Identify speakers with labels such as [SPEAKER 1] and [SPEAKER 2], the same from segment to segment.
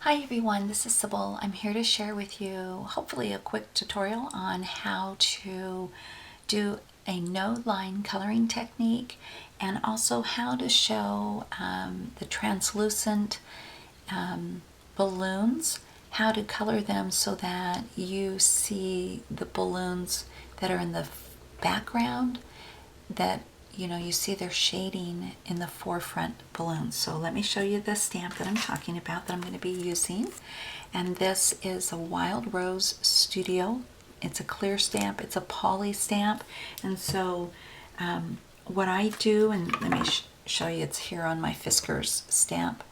[SPEAKER 1] Hi everyone, this is Sybil. I'm here to share with you hopefully a quick tutorial on how to do a no line coloring technique and also how to show the translucent balloons, how to color them so that you see the balloons that are in the background, that you see their shading in the forefront balloons. So let me show you the stamp that I'm talking about that I'm going to be using. And this is a Wild Rose Studio. It's a clear stamp. It's a poly stamp. And so what I do, and let me show you, it's here on my Fiskars stamp.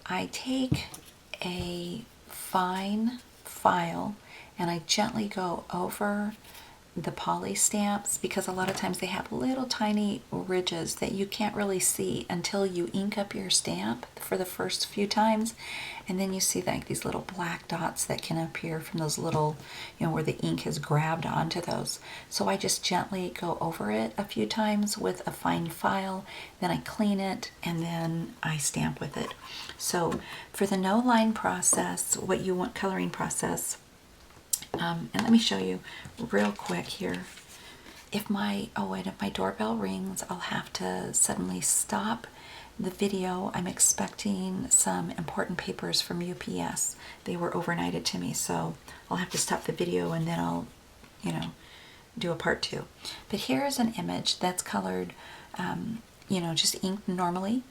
[SPEAKER 1] I take a fine file and I gently go over the poly stamps, because a lot of times they have little tiny ridges that you can't really see until you ink up your stamp for the first few times, and then you see like these little black dots that can appear from those little, where the ink has grabbed onto those. So I just gently go over it a few times with a fine file, then I clean it, and then I stamp with it. So for the no line process, what you want, coloring process, and let me show you real quick here. If my doorbell rings, I'll have to suddenly stop the video. I'm expecting some important papers from UPS. They were overnighted to me, so I'll have to stop the video and then I'll, do a part 2. But here's an image that's colored, just inked normally,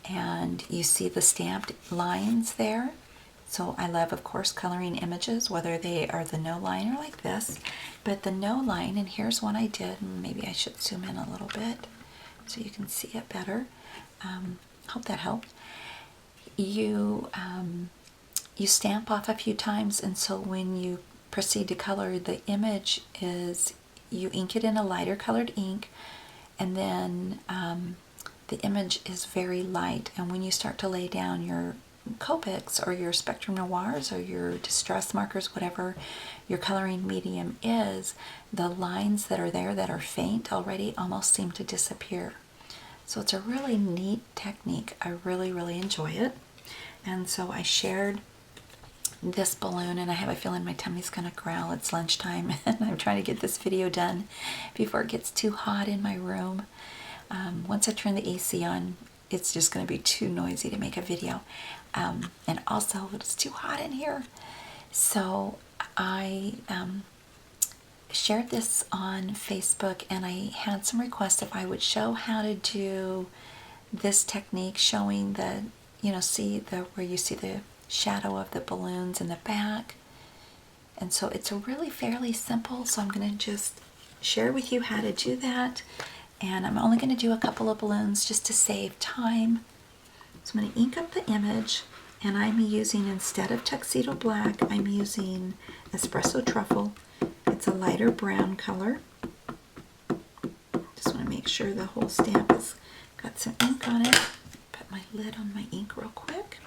[SPEAKER 1] and you see the stamped lines there. So I love, of course, coloring images, whether they are the no line or like this. But the no line, and here's one I did, and maybe I should zoom in a little bit so you can see it better. Hope that helped. You stamp off a few times, and so when you proceed to color, the image is, you ink it in a lighter colored ink, and then the image is very light. And when you start to lay down your copics or your spectrum noirs or your distress markers, whatever your coloring medium is, the lines that are there that are faint already almost seem to disappear. So it's a really neat technique. I really, really enjoy it. And so I shared this balloon, and I have a feeling my tummy's gonna growl. It's lunchtime and I'm trying to get this video done before it gets too hot in my room. Once I turn the AC on, it's just going to be too noisy to make a video. And also, it's too hot in here. So I shared this on Facebook, and I had some requests if I would show how to do this technique, showing the, where you see the shadow of the balloons in the back. And so it's really fairly simple, so I'm going to just share with you how to do that. And I'm only going to do a couple of balloons just to save time. So I'm going to ink up the image, and I'm using, instead of tuxedo black, I'm using espresso truffle. It's a lighter brown color. Just want to make sure the whole stamp has got some ink on it. Put my lid on my ink real quick.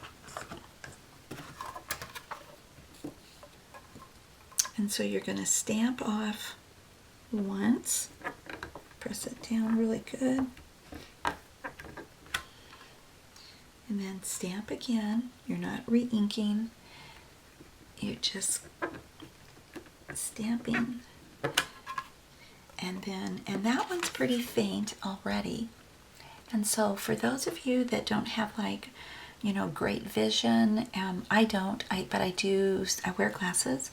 [SPEAKER 1] And so you're going to stamp off once. Press it down really good. And then stamp again. You're not re-inking. You're just stamping. And that one's pretty faint already. And so for those of you that don't have great vision, I don't, but I wear glasses.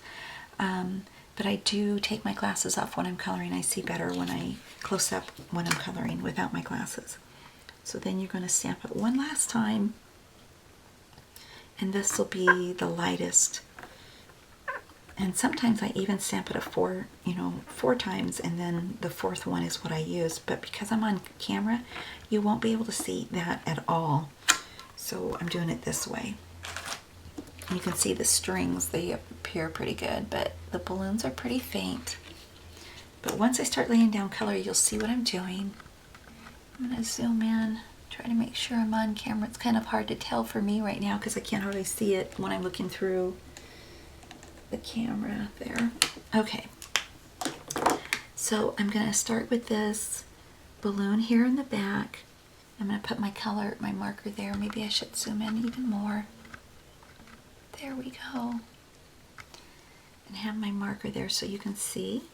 [SPEAKER 1] But I do take my glasses off when I'm coloring. I see better when I close up when I'm coloring without my glasses. So then you're going to stamp it one last time, and this will be the lightest. And sometimes I even stamp it four times, and then the fourth one is what I use. But because I'm on camera, you won't be able to see that at all. So I'm doing it this way. You can see the strings, they appear pretty good, but the balloons are pretty faint. But once I start laying down color, you'll see what I'm doing. I'm going to zoom in, try to make sure I'm on camera. It's kind of hard to tell for me right now because I can't hardly see it when I'm looking through the camera there. Okay, so I'm going to start with this balloon here in the back. I'm going to put my marker there. Maybe I should zoom in even more. There we go. And have my marker there so you can see.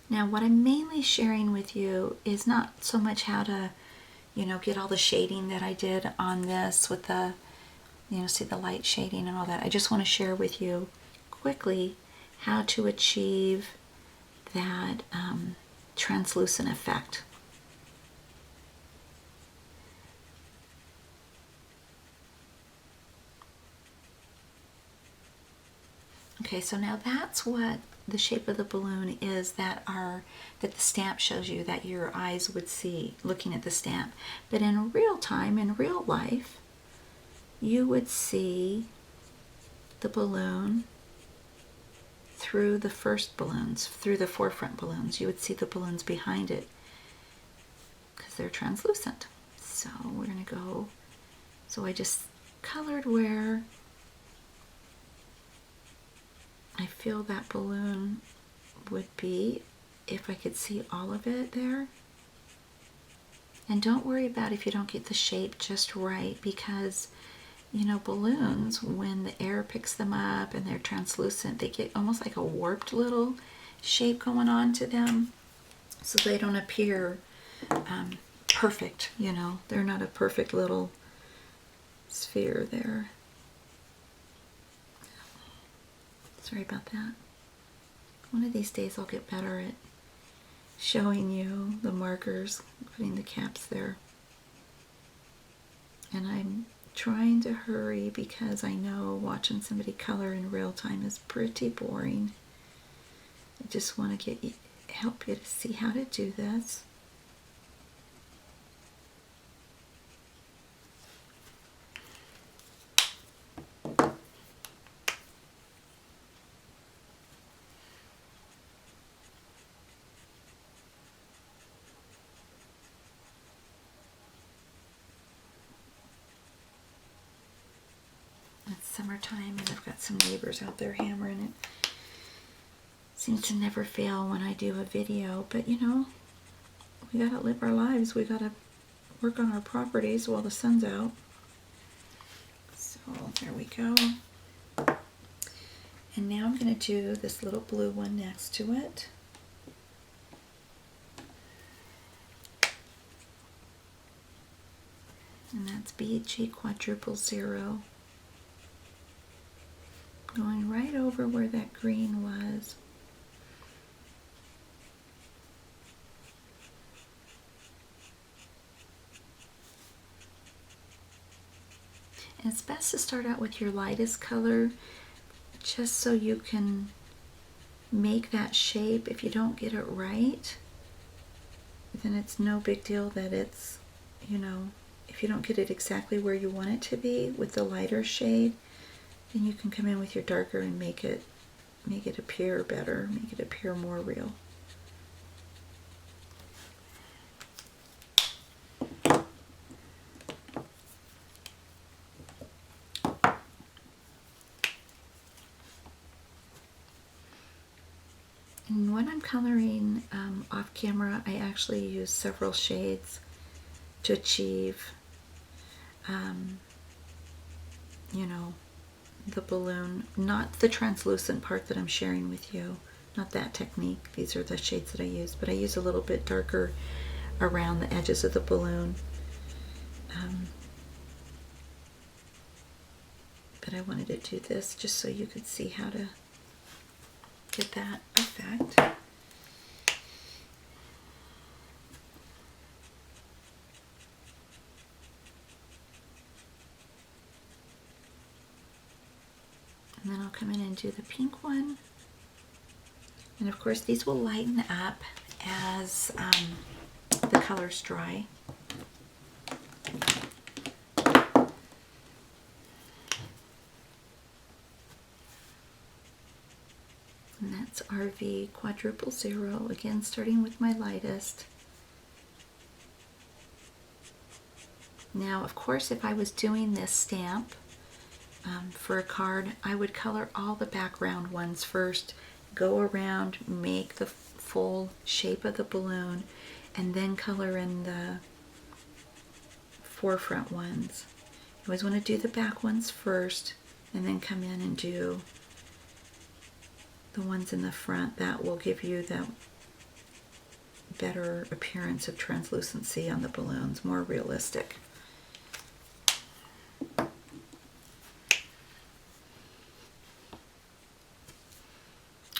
[SPEAKER 1] Now what I'm mainly sharing with you is not so much how to, get all the shading that I did on this with the, see the light shading and all that. I just want to share with you quickly how to achieve that translucent effect. Okay, so now that's what the shape of the balloon is that the stamp shows you, that your eyes would see looking at the stamp. But in real time, in real life, you would see the balloon through the first balloons, through the forefront balloons. You would see the balloons behind it because they're translucent. So we're going to go, so I just colored where I feel that balloon would be if I could see all of it there. And don't worry about if you don't get the shape just right, because balloons, when the air picks them up and they're translucent, they get almost like a warped little shape going on to them, so they don't appear perfect. They're not a perfect little sphere there. Sorry about that. One of these days I'll get better at showing you the markers, putting the caps there. And I'm trying to hurry because I know watching somebody color in real time is pretty boring. I just want to help you to see how to do this. It's summertime and I've got some neighbors out there hammering it. Seems to never fail when I do a video, but we gotta live our lives. We gotta work on our properties while the sun's out. So there we go. And now I'm gonna do this little blue one next to it. And that's BG quadruple 0. Going right over where that green was. And it's best to start out with your lightest color, just so you can make that shape. If you don't get it right, then it's no big deal that it's, if you don't get it exactly where you want it to be with the lighter shade, then you can come in with your darker and make it appear better, make it appear more real. And when I'm coloring off camera, I actually use several shades to achieve, the balloon, not the translucent part that I'm sharing with you, not that technique. These are the shades that I use, but I use a little bit darker around the edges of the balloon. But I wanted to do this just so you could see how to get that effect. And then I'll come in and do the pink one. And of course these will lighten up as the colors dry. And that's RV quadruple 0, again starting with my lightest. Now of course if I was doing this stamp for a card, I would color all the background ones first, go around, make the full shape of the balloon, and then color in forefront ones. You always want to do the back ones first and then come in and do the ones in the front. That will give you that better appearance of translucency on the balloons, more realistic.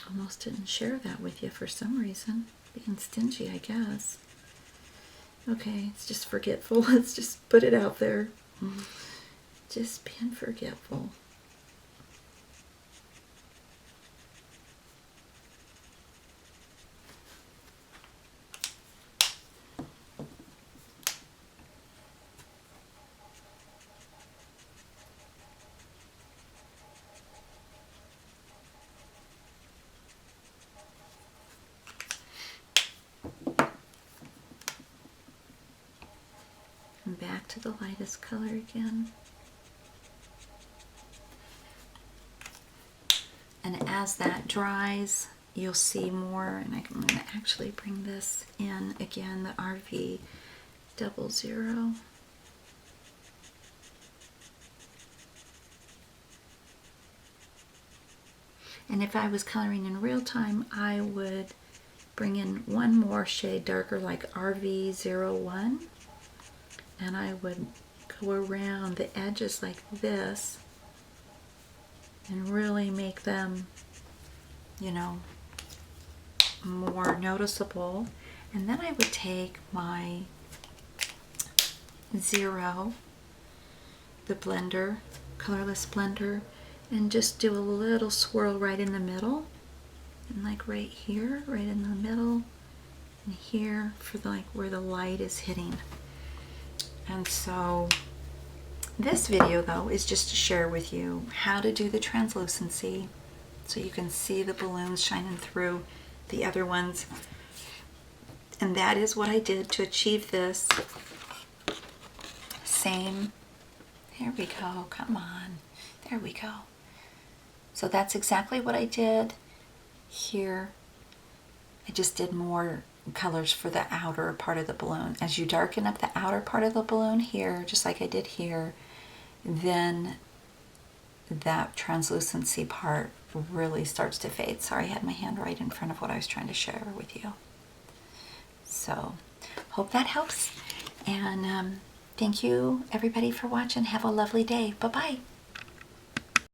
[SPEAKER 1] Almost didn't share that with you for some reason. Being stingy, I guess. Okay, it's just forgetful. Let's just put it out there. Just being forgetful. And back to the lightest color again. And as that dries, you'll see more, and I'm going to actually bring this in again, the RV 00. And if I was coloring in real time, I would bring in one more shade darker, like RV01, and I would go around the edges like this and really make them, you know, more noticeable. And then I would take my 0, the blender, colorless blender, and just do a little swirl right in the middle, and like right here, right in the middle, and here for the, like where the light is hitting. And so this video though is just to share with you how to do the translucency so you can see the balloons shining through the other ones. And that is what I did to achieve this. Same. There we go. Come on. There we go. So that's exactly what I did here. I just did more colors for the outer part of the balloon. As you darken up the outer part of the balloon here, just like I did here, then that translucency part really starts to fade. Sorry, I had my hand right in front of what I was trying to share with you. So, hope that helps. And thank you, everybody, for watching. Have a lovely day. Bye-bye.